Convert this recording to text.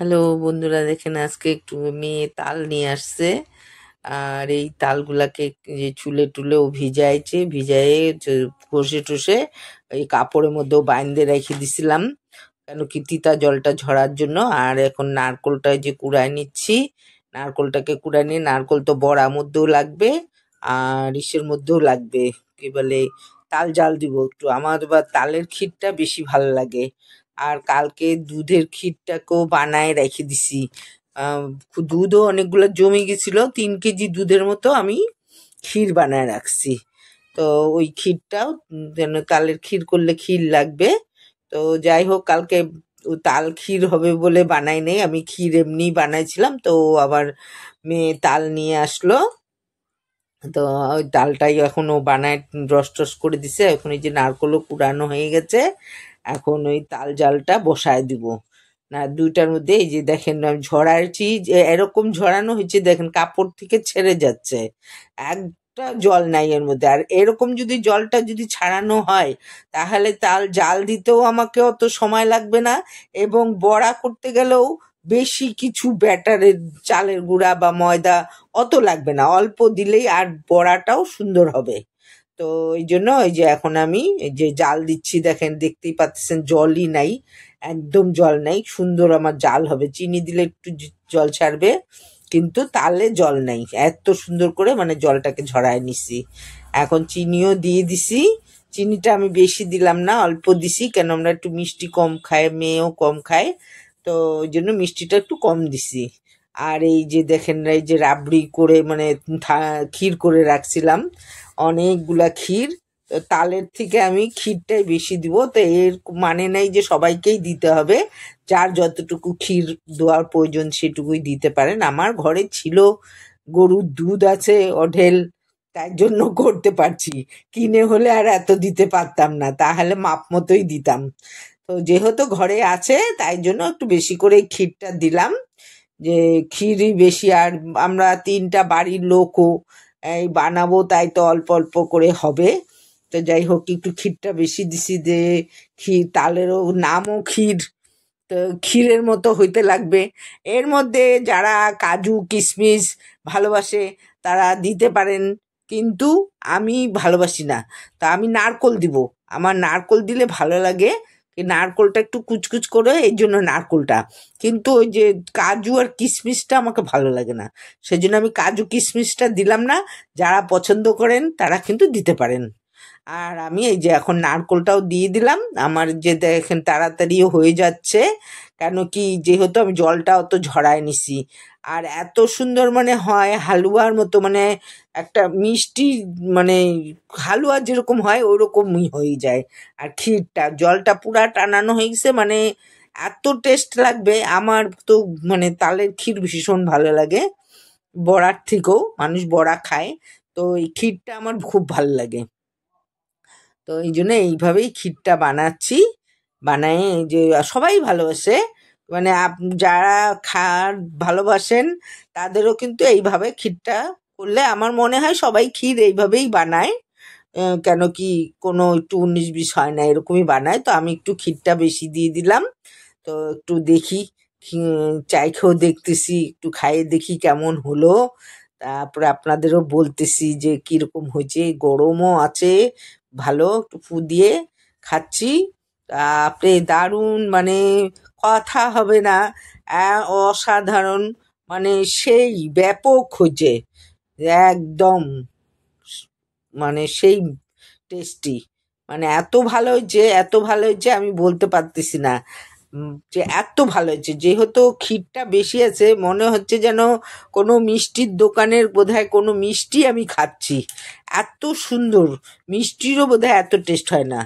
Hello বন্ধুরা, দেখেন আজকে একটু মেয়ে তাল নিয়ে আসছে। আর এই তালগুলাকে যে চুলে টুলেও ভিজাইছে, ভিজায়ে ঘষে টষে এই কাপড়ের মধ্যেও বাইন্ধে রেখে দিছিলাম, কেন কি তিতা জলটা ঝরার জন্য। আর এখন নারকোলটা যে কুড়ায় নিচ্ছি, নারকোলটাকে কুড়ায় নিয়ে, নারকোল তো বড়ার মধ্যেও লাগবে আর ইসের মধ্যেও লাগবে, কি বলে, তাল জাল দিব একটু। আমার বা তালের ক্ষীরটা বেশি ভালো লাগে। আর কালকে দুধের ক্ষীরটাকেও বানায় রেখে দিছি। আহ, দুধও অনেকগুলো জমে গেছিল, 3 কেজি দুধের মতো আমি ক্ষীর বানায় রাখছি। তো ওই ক্ষীরটাও যেন, তালের ক্ষীর করলে ক্ষীর লাগবে। তো যাই হোক, কালকে ও তাল ক্ষীর হবে বলে বানাই নেই, আমি ক্ষীর এমনি বানাইছিলাম। তো ও আবার মেয়ে তাল নিয়ে আসলো, তো ওই ডালটাই এখন ও বানায়, রস টস করে দিছে। এখন এই যে নারকোলও কুড়ানো হয়ে গেছে, এখন ওই তাল জালটা বসায় দিব। না, দুইটার মধ্যে এই যে দেখেন আমি ঝরাইছি, যে এরকম ঝরানো হয়েছে, দেখেন কাপড় থেকে ছেড়ে যাচ্ছে, একটা জল নাই এর মধ্যে। আর এরকম যদি জলটা যদি ছাড়ানো হয়, তাহলে তাল জাল দিতেও আমাকে অত সময় লাগবে না, এবং বড়া করতে গেলেও বেশি কিছু ব্যাটারের, চালের গুঁড়া বা ময়দা অত লাগবে না, অল্প দিলেই আর বড়াটাও সুন্দর হবে। তো এই জন্য এই যে এখন আমি এই যে জাল দিচ্ছি, দেখেন দেখতেই পাচ্ছেন জলই নাই, একদম জল নাই, সুন্দর আমার জাল হবে। চিনি দিলে একটু জল ছাড়বে, কিন্তু তালে জল নাই, এত সুন্দর করে মানে জলটাকে ঝরায় নিছি। এখন চিনিও দিয়ে দিছি, চিনিটা আমি বেশি দিলাম না, অল্প দিছি, কেন আমরা একটু মিষ্টি কম খাই, মেয়েও কম খায়, তো ওই জন্য মিষ্টিটা একটু কম দিছি। আর এই যে দেখেন, এই যে রাবড়ি করে মানে ক্ষীর করে রাখছিলাম, অনেকগুলা ক্ষীর। তো তালের থেকে আমি ক্ষীরটাই বেশি দিব, তো এর মানে নাই যে সবাইকেই দিতে হবে, যার যতটুকু ক্ষীর দেওয়ার প্রয়োজন সেটুকুই দিতে পারেন। আমার ঘরে ছিল, গরুর দুধ আছে অঢেল, তাই জন্য করতে পারছি। কিনে হলে আর এত দিতে পারতাম না, তাহলে মাপ মতোই দিতাম। তো যেহেতু ঘরে আছে, তাই জন্য একটু বেশি করে ক্ষীরটা দিলাম, যে ক্ষীরই বেশি। আর আমরা 3টা বাড়ির লোকও এই বানাবো, তাই তো অল্প অল্প করে হবে। তো যাই হোক, একটু ক্ষীরটা বেশি দিছি, যে ক্ষীর, তালেরও নামও ক্ষীর, তো ক্ষীরের মতো হইতে লাগবে। এর মধ্যে যারা কাজু কিশমিশ ভালোবাসে তারা দিতে পারেন, কিন্তু আমি ভালোবাসি না, তা আমি নারকোল দিব। আমার নারকোল দিলে ভালো লাগে, এই নারকোলটা একটু কুচকুচ করে, এই জন্য নারকোলটা। কিন্তু ওই যে কাজু আর কিশমিশটা আমাকে ভালো লাগে না, সেজন্য আমি কাজু কিশমিশটা দিলাম না। যারা পছন্দ করেন তারা কিন্তু দিতে পারেন। আর আমি এই যে এখন নারকোলটাও দিয়ে দিলাম, আমার যে দেখেন তাড়াতাড়িও হয়ে যাচ্ছে, কেন কি যেহেতু আমি জলটা অত ঝরায় নিছি। আর এত সুন্দর মানে হয় হালুয়ার মতো, মানে একটা মিষ্টি, মানে হালুয়া যেরকম হয় ওরকমই হয়ে যায়। আর ক্ষীরটা জলটা পুরা টানানো হয়ে গেছে, মানে এত টেস্ট লাগবে আমার তো। মানে তালের ক্ষীর ভীষণ ভালো লাগে, বড়ার থেকেও, মানুষ বড়া খায়, তো এই ক্ষীরটা আমার খুব ভালো লাগে। তো এই জন্য এইভাবেই ক্ষীরটা বানাচ্ছি, বানায় এই যে সবাই ভালোবাসে, মানে যারা খার ভালোবাসেন তাদেরও কিন্তু এইভাবে ক্ষীরটা করলে আমার মনে হয় সবাই ক্ষীর এইভাবেই বানায়। কেন কি কোনো একটু 19-20 হয় না, এরকমই বানায়। তো আমি একটু ক্ষীরটা বেশি দিয়ে দিলাম। তো একটু দেখি, চাইখেও দেখতেছি, একটু খাইয়ে দেখি কেমন হলো, তারপরে আপনাদেরও বলতেছি যে কিরকম হয়েছে। গরমও আছে, ভালো একটু ফু দিয়ে খাচ্ছি। আপনি দারুণ, মানে কথা হবে না, অসাধারণ, মানে সেই ব্যাপক হয়েছে, একদম মানে সেই টেস্টি, মানে এত ভালো হয়েছে, এত ভালো হয়েছে আমি বলতে পারতেছি না। যে এত ভালো হয়েছে, যেহেতু ক্ষীরটা বেশি আছে, মনে হচ্ছে যেন কোনো মিষ্টির দোকানের বোধহয় কোনো মিষ্টি আমি খাচ্ছি, এত সুন্দর। মিষ্টিরও বোধহয় এত টেস্ট হয় না।